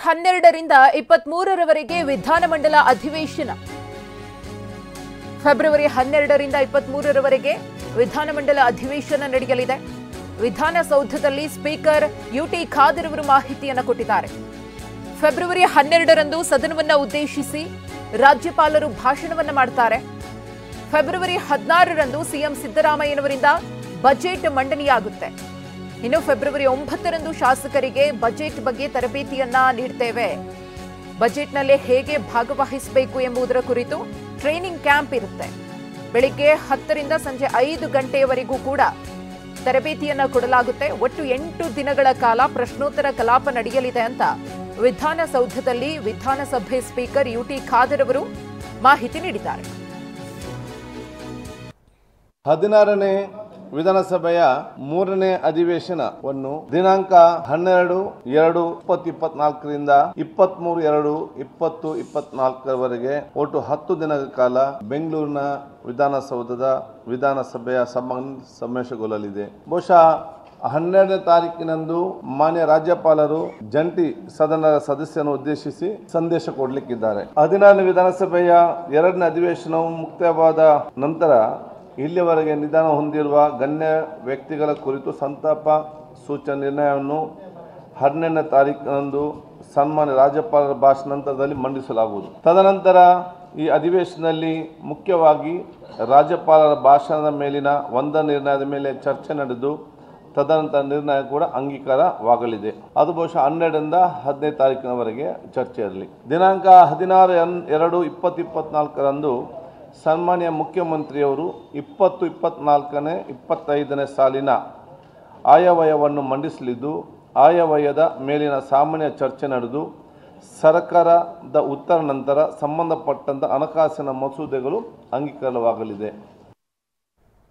12ರಿಂದ 23ರವರೆಗೆ ವಿಧಾನಮಂಡಲ ಅಧಿವೇಶನ. ಫೆಬ್ರವರಿ 12ರಿಂದ 23ರವರೆಗೆ ವಿಧಾನಮಂಡಲ ಅಧಿವೇಶನ ನಡೆಯಲಿದೆ. ವಿಧಾನಸೌಧದಲ್ಲಿ ಸ್ಪೀಕರ್ ಯುಟಿ ಖಾದರ್ ಅವರು ಮಾಹಿತಿಯನ್ನು ಕೊಟ್ಟಿದ್ದಾರೆ. ಫೆಬ್ರವರಿ 12ರಂದು ಸದನವನ್ನು ಉದ್ದೇಶಿಸಿ ರಾಜ್ಯಪಾಲರು ಭಾಷಣವನ್ನು ಮಾಡುತ್ತಾರೆ. ಫೆಬ್ರವರಿ 16ರಂದು ಸಿಎಂ ಸಿದ್ದರಾಮಯ್ಯನವರಿಂದ ಬಜೆಟ್ ಮಂಡನೆಯಾಗುತ್ತೆ. ಇನ್ನು ಫೆಬ್ರವರಿ 9ರಂದು ಶಾಸಕರಿಗೆ ಬಜೆಟ್ ಬಗ್ಗೆ ತರಬೇತಿಯನ್ನ ನೀಡುತ್ತೇವೆ. ಬಜೆಟ್ನಲ್ಲಿ ಹೇಗೆ ಭಾಗವಹಿಸಬೇಕು ಎಂಬುದರ ಕುರಿತು ಟ್ರೈನಿಂಗ್ ಕ್ಯಾಂಪ್ ಇರುತ್ತೆ. ಬೆಳಿಗ್ಗೆ 10ರಿಂದ ಸಂಜೆ 5 ಗಂಟೆಯವರೆಗೂ ಕೂಡ ತರಬೇತಿಯನ್ನ ಕೊಡಲಾಗುತ್ತೆ. ಒಟ್ಟು 8 ದಿನಗಳ ಕಾಲ ಪ್ರಶ್ನೋತ್ತರ ಕಲಾಪ ನಡೆಯಲಿದೆ ಅಂತ ವಿಧಾನಸೌಧದಲ್ಲಿ ವಿಧಾನಸಭೆ ಸ್ಪೀಕರ್ ಯುಟಿ ಖಾದರ್ ಅವರು ಮಾಹಿತಿ ನೀಡಿದ್ದಾರೆ. 16ನೇ ವಿಧಾನಸಭೆಯ 3ನೇ ಅಧಿವೇಶನವನ್ನು ದಿನಾಂಕ 12/2/2024ರಿಂದ 23/2/2024ರವರೆಗೆ ಒಟ್ಟು 10 ದಿನಗಳ ಕಾಲ ಬೆಂಗಳೂರಿನ ವಿಧಾನಸೌಧದ ವಿಧಾನಸಭೆಯ ಸಮಾವೇಶಗೊಳ್ಳಲಿದೆ. ಬಹುಶಃ 12ನೇ ತಾರೀಕಿನಂದು ಮಾನ್ಯ ರಾಜ್ಯಪಾಲರು ಜಂಟಿ ಸದನದ ಸದಸ್ಯರನ್ನು ಉದ್ದೇಶಿಸಿ ಸಂದೇಶ ಕೊಡಲಿಕ್ಕಿದ್ದಾರೆ. 16ನೇ ವಿಧಾನಸಭೆಯ 2ನೇ ಅಧಿವೇಶನವು ಮುಕ್ತಾಯವಾದ ನಂತರ ಇಲ್ಲಿಯವರೆಗೆ ನಿಧನ ಹೊಂದಿರುವ ಗಣ್ಯ ವ್ಯಕ್ತಿಗಳ ಕುರಿತು ಸಂತಾಪ ಸೂಚನೆ ನಿರ್ಣಯವನ್ನು 12ನೇ ತಾರೀಕಿನಂದು ಸನ್ಮಾನ್ಯ ರಾಜ್ಯಪಾಲರ ಭಾಷಣ ನಂತರದಲ್ಲಿ ಮಂಡಿಸಲಾಗುವುದು. ತದನಂತರ ಈ ಅಧಿವೇಶನದಲ್ಲಿ ಮುಖ್ಯವಾಗಿ ರಾಜ್ಯಪಾಲರ ಭಾಷಣದ ಮೇಲಿನ ಒಂದನೇ ನಿರ್ಣಯದ ಮೇಲೆ ಚರ್ಚೆ ನಡೆದು ತದನಂತರ ನಿರ್ಣಯ ಕೂಡ ಅಂಗೀಕಾರವಾಗಲಿದೆ. ಅದು ಬಹುಶಃ 12ರಿಂದ 15ನೇ ತಾರೀಕಿನವರೆಗೆ ಚರ್ಚೆ ಇರಲಿ. ದಿನಾಂಕ 16/2/2024ರಂದು ಸನ್ಮಾನ್ಯ ಮುಖ್ಯಮಂತ್ರಿಯವರು 2024ನೇ 25ನೇ ಸಾಲಿನ ಆಯವ್ಯಯವನ್ನು ಮಂಡಿಸಲಿದ್ದು, ಆಯವ್ಯಯದ ಮೇಲಿನ ಸಾಮಾನ್ಯ ಚರ್ಚೆ ನಡೆದು ಸರ್ಕಾರದ ಉತ್ತರ ನಂತರ ಸಂಬಂಧಪಟ್ಟಂತ ಹಣಕಾಸಿನ ಮಸೂದೆಗಳು ಅಂಗೀಕಾರವಾಗಲಿದೆ.